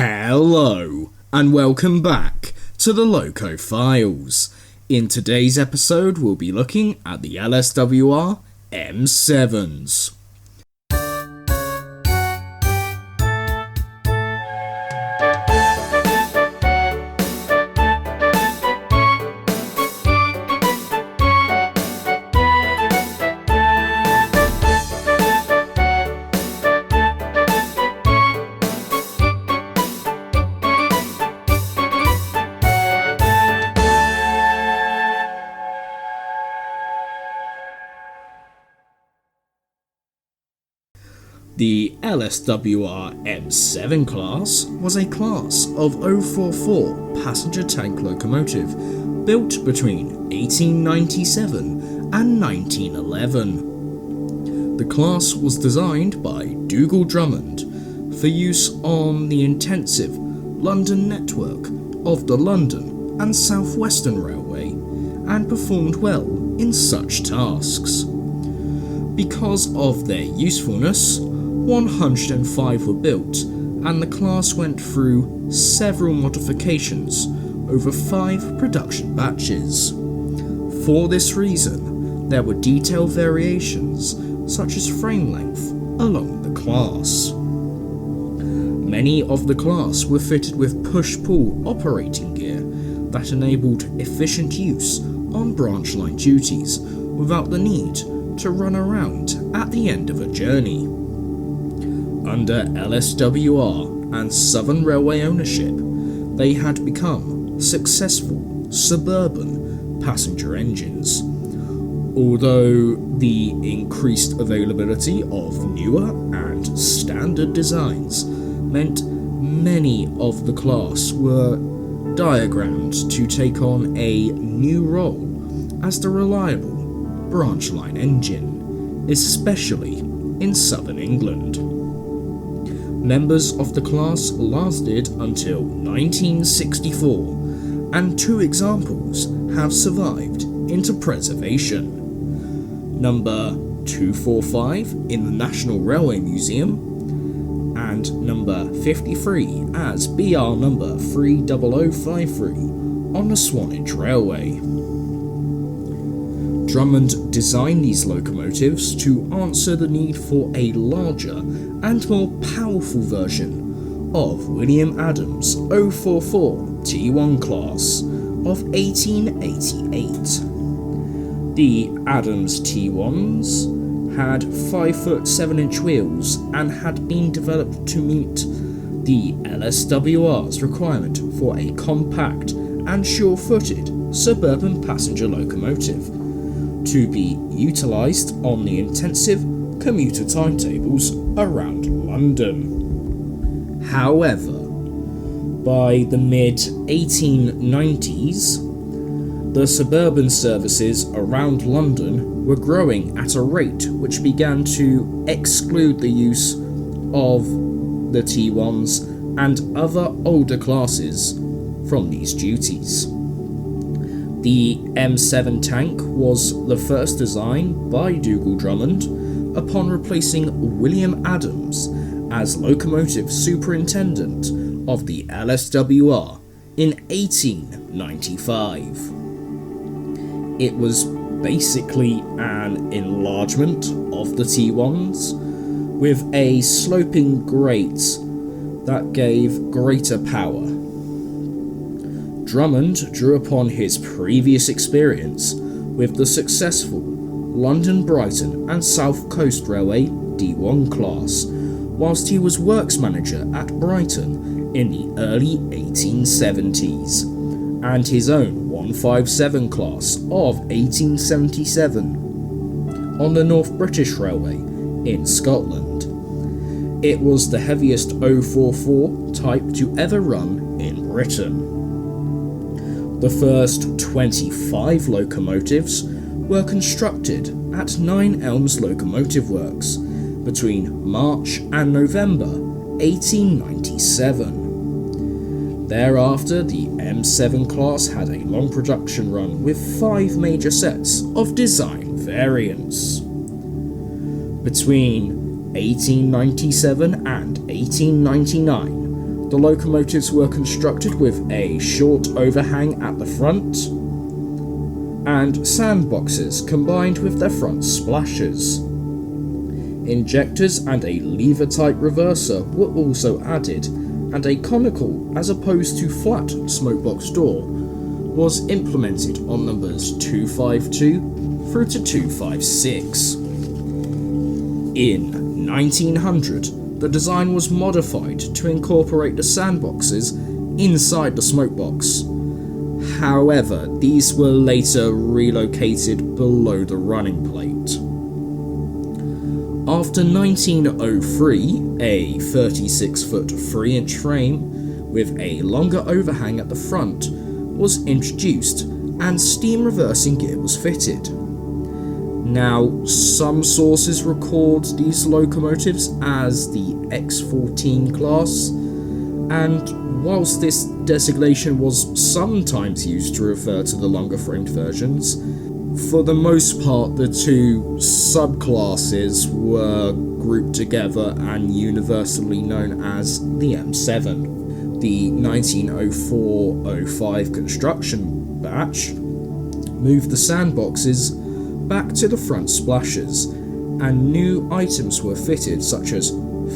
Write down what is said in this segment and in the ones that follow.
Hello, and welcome back to the Loco Files. In today's episode, we'll be looking at the LSWR M7s. The LSWR M7 class was a class of 044 passenger tank locomotive built between 1897 and 1911. The class was designed by Dougal Drummond for use on the intensive London network of the London and South Western Railway and performed well in such tasks. Because of their usefulness, 105 were built, and the class went through several modifications over 5 production batches. For this reason, there were detail variations such as frame length along the class. Many of the class were fitted with push-pull operating gear that enabled efficient use on branch line duties without the need to run around at the end of a journey. Under LSWR and Southern Railway ownership, they had become successful suburban passenger engines. Although the increased availability of newer and standard designs meant many of the class were diagrammed to take on a new role as the reliable branch line engine, especially in southern England. Members of the class lasted until 1964, and 2 examples have survived into preservation. Number 245 in the National Railway Museum, and number 53 as BR number 30053 on the Swanage Railway. Drummond designed these locomotives to answer the need for a larger and more powerful version of William Adams' 044 T1 class of 1888. The Adams T1s had 5'7" wheels and had been developed to meet the LSWR's requirement for a compact and sure-footed suburban passenger locomotive to be utilised on the intensive commuter timetables around London. However, by the mid-1890s, the suburban services around London were growing at a rate which began to exclude the use of the T1s and other older classes from these duties. The M7 tank was the first design by Dougal Drummond upon replacing William Adams as locomotive superintendent of the LSWR in 1895. It was basically an enlargement of the T1s with a sloping grate that gave greater power. Drummond drew upon his previous experience with the successful London, Brighton and South Coast Railway D1 class, whilst he was works manager at Brighton in the early 1870s, and his own 157 class of 1877 on the North British Railway in Scotland. It was the heaviest 044 type to ever run in Britain. The first 25 locomotives were constructed at 9 Elms Locomotive Works between March and November 1897. Thereafter, the M7 class had a long production run with 5 major sets of design variants. Between 1897 and 1899, The locomotives were constructed with a short overhang at the front and sandboxes combined with their front splashers. Injectors and a lever-type reverser were also added, and a conical as opposed to flat smokebox door was implemented on numbers 252 through to 256. In 1900, the design was modified to incorporate the sandboxes inside the smokebox. However, these were later relocated below the running plate. After 1903, a 36-foot 3-inch frame with a longer overhang at the front was introduced and steam reversing gear was fitted. Now, some sources record these locomotives as the X14 class, and whilst this designation was sometimes used to refer to the longer framed versions, for the most part the two subclasses were grouped together and universally known as the M7. The 1904-05 construction batch moved the sandboxes back to the front splashers, and new items were fitted such as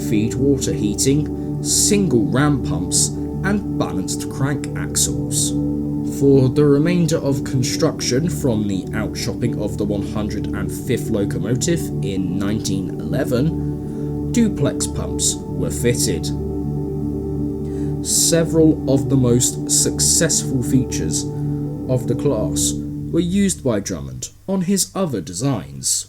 feed water heating, single ram pumps, and balanced crank axles. For the remainder of construction from the outshopping of the 105th locomotive in 1911, duplex pumps were fitted. Several of the most successful features of the class were used by Drummond on his other designs.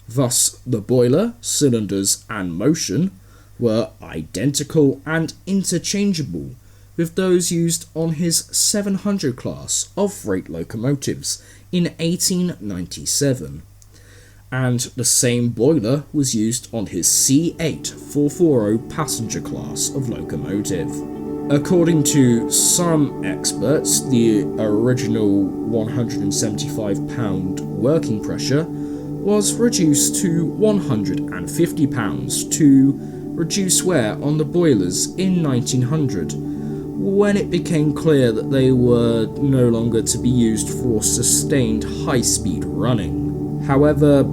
Thus, the boiler, cylinders, and motion were identical and interchangeable with those used on his 700 class of freight locomotives in 1897, and the same boiler was used on his C8 440 passenger class of locomotive. According to some experts, the original 175 pound working pressure was reduced to 150 pounds to reduce wear on the boilers in 1900, when it became clear that they were no longer to be used for sustained high-speed running. However,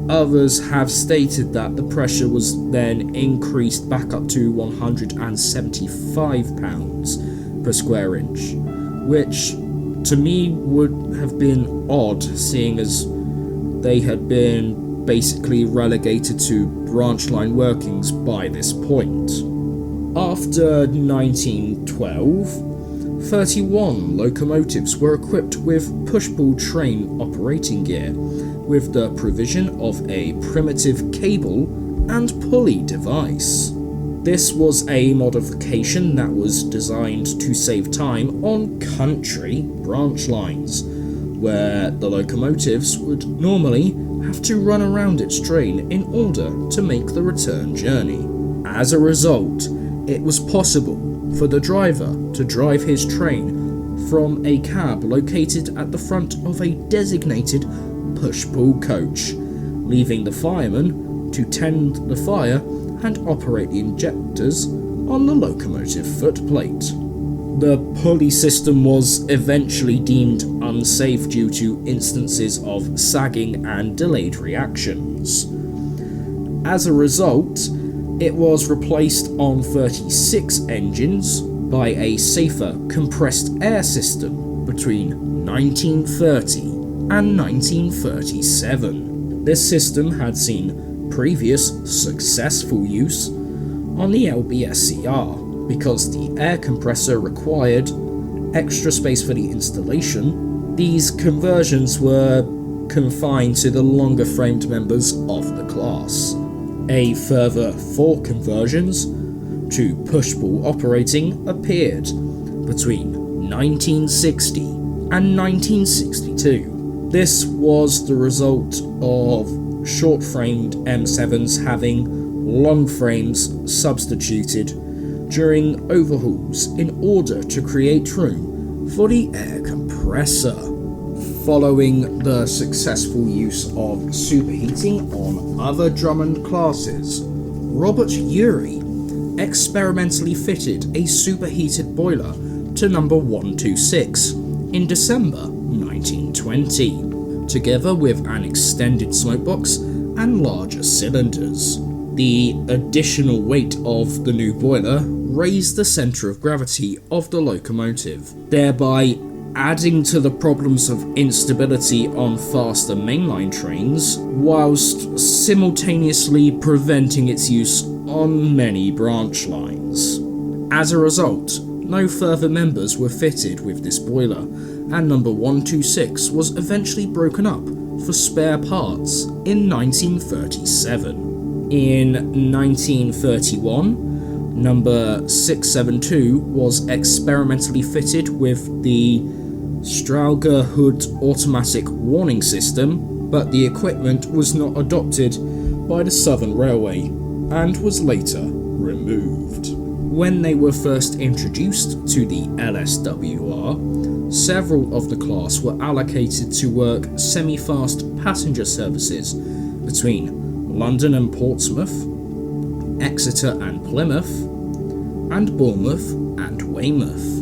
others have stated that the pressure was then increased back up to 175 pounds per square inch, which to me would have been odd, seeing as they had been basically relegated to branch line workings by this point. After 1912, 31 locomotives were equipped with push-pull train operating gear, with the provision of a primitive cable and pulley device. This was a modification that was designed to save time on country branch lines, where the locomotives would normally have to run around its train in order to make the return journey. As a result, it was possible for the driver to drive his train from a cab located at the front of a designated push-pull coach, leaving the fireman to tend the fire and operate the injectors on the locomotive footplate. The pulley system was eventually deemed unsafe due to instances of sagging and delayed reactions. As a result, it was replaced on 36 engines by a safer compressed air system between 1930 and 1937. This system had seen previous successful use on the LSWR because the air compressor required extra space for the installation. These conversions were confined to the longer framed members of the class. A further 4 conversions to push-pull operating appeared between 1960 and 1962. This was the result of short-framed M7s having long frames substituted during overhauls in order to create room for the air compressor. Following the successful use of superheating on other Drummond classes, Robert Urey, experimentally fitted a superheated boiler to number 126 in December 1920, together with an extended smokebox and larger cylinders. The additional weight of the new boiler raised the centre of gravity of the locomotive, thereby adding to the problems of instability on faster mainline trains, whilst simultaneously preventing its use on many branch lines. As a result, no further members were fitted with this boiler, and number 126 was eventually broken up for spare parts in 1937. In 1931, number 672 was experimentally fitted with the Strauger Hood automatic warning system, but the equipment was not adopted by the Southern Railway and was later removed. When they were first introduced to the LSWR, several of the class were allocated to work semi-fast passenger services between London and Portsmouth, Exeter and Plymouth, and Bournemouth and Weymouth.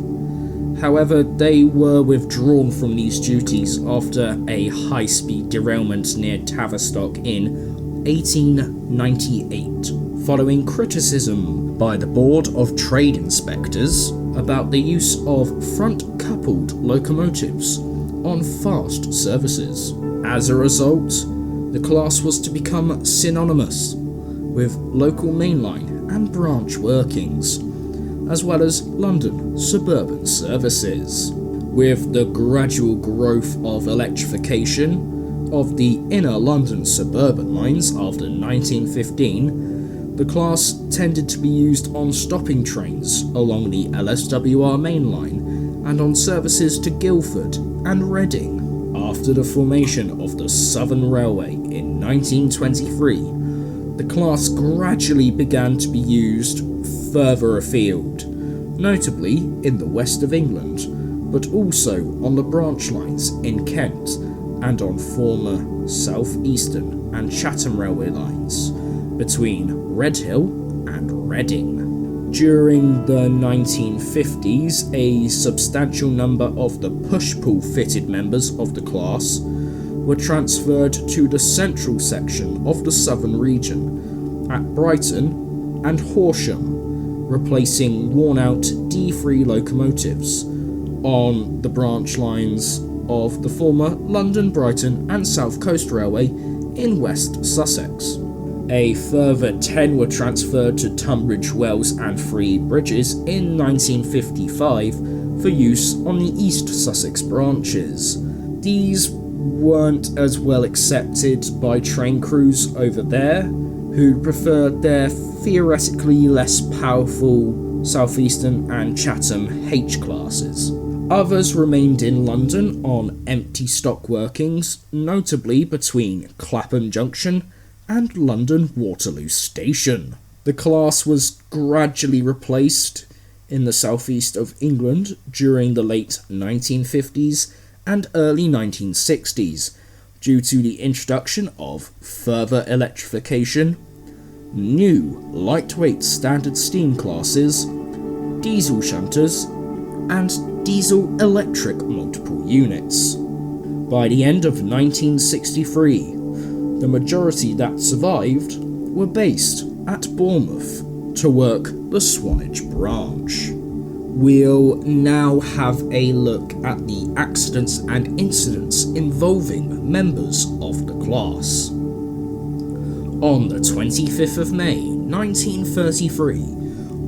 However, they were withdrawn from these duties after a high-speed derailment near Tavistock in 1898, following criticism by the Board of Trade Inspectors about the use of front-coupled locomotives on fast services. As a result, the class was to become synonymous with local mainline and branch workings, as well as London suburban services. With the gradual growth of electrification of the inner London suburban lines after 1915, the class tended to be used on stopping trains along the LSWR main line and on services to Guildford and Reading. After the formation of the Southern Railway in 1923, the class gradually began to be used further afield, notably in the west of England, but also on the branch lines in Kent and on former South Eastern and Chatham Railway lines between Redhill and Reading. During the 1950s, a substantial number of the push-pull fitted members of the class were transferred to the central section of the southern region at Brighton and Horsham, replacing worn-out D3 locomotives on the branch lines of the former London, Brighton and South Coast Railway in West Sussex. A further 10 were transferred to Tunbridge Wells and Three Bridges in 1955 for use on the East Sussex branches. These weren't as well accepted by train crews over there, who preferred their theoretically less powerful Southeastern and Chatham H classes. Others remained in London on empty stock workings, notably between Clapham Junction and London Waterloo Station. The class was gradually replaced in the southeast of England during the late 1950s and early 1960s due to the introduction of further electrification, new lightweight standard steam classes, diesel shunters, and diesel electric multiple units. By the end of 1963, the majority that survived were based at Bournemouth to work the Swanage branch. We'll now have a look at the accidents and incidents involving members of the class. On the 25th of May 1933,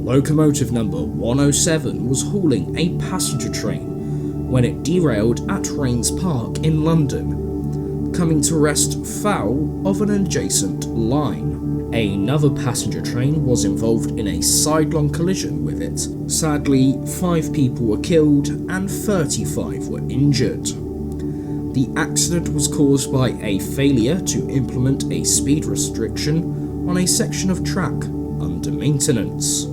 locomotive number 107 was hauling a passenger train when it derailed at Rains Park in London, coming to rest foul of an adjacent line. Another passenger train was involved in a sidelong collision with it. Sadly, 5 people were killed and 35 were injured. The accident was caused by a failure to implement a speed restriction on a section of track under maintenance.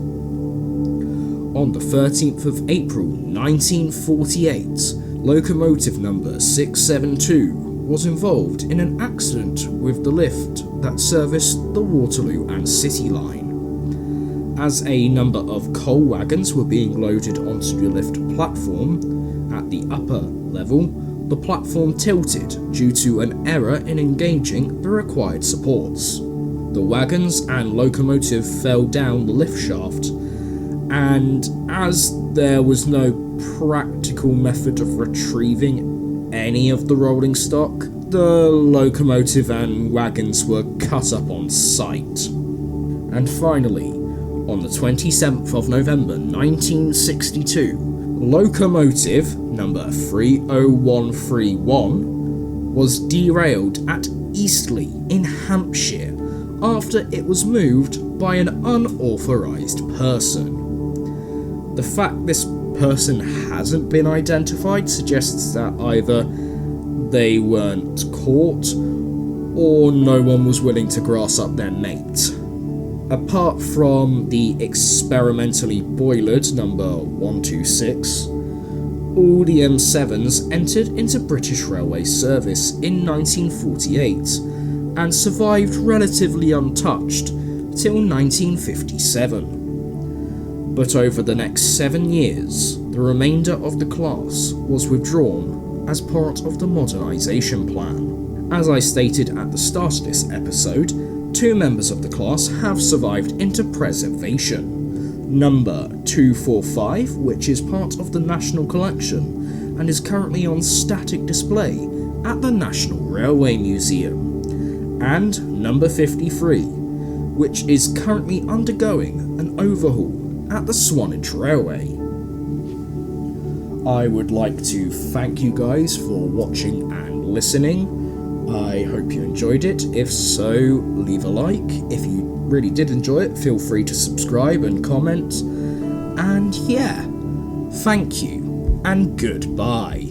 On the 13th of April 1948, locomotive number 672 was involved in an accident with the lift that serviced the Waterloo and City line. As a number of coal wagons were being loaded onto the lift platform at the upper level, the platform tilted due to an error in engaging the required supports. The wagons and locomotive fell down the lift shaft, and as there was no practical method of retrieving any of the rolling stock, the locomotive and wagons were cut up on site. And finally, on the 27th of November 1962, locomotive number 30131 was derailed at Eastleigh in Hampshire after it was moved by an unauthorised person. The fact this person hasn't been identified suggests that either they weren't caught or no one was willing to grass up their mate. Apart from the experimentally boilered number 126, all the M7s entered into British Railway service in 1948 and survived relatively untouched till 1957. But over the next 7 years, the remainder of the class was withdrawn as part of the modernisation plan. As I stated at the start of this episode, 2 members of the class have survived into preservation. Number 245, which is part of the National Collection and is currently on static display at the National Railway Museum. And number 53, which is currently undergoing an overhaul at the Swanage Railway. I would like to thank you guys for watching and listening. I hope you enjoyed it. If so, leave a like. If you really did enjoy it, feel free to subscribe and comment. And yeah, thank you and goodbye.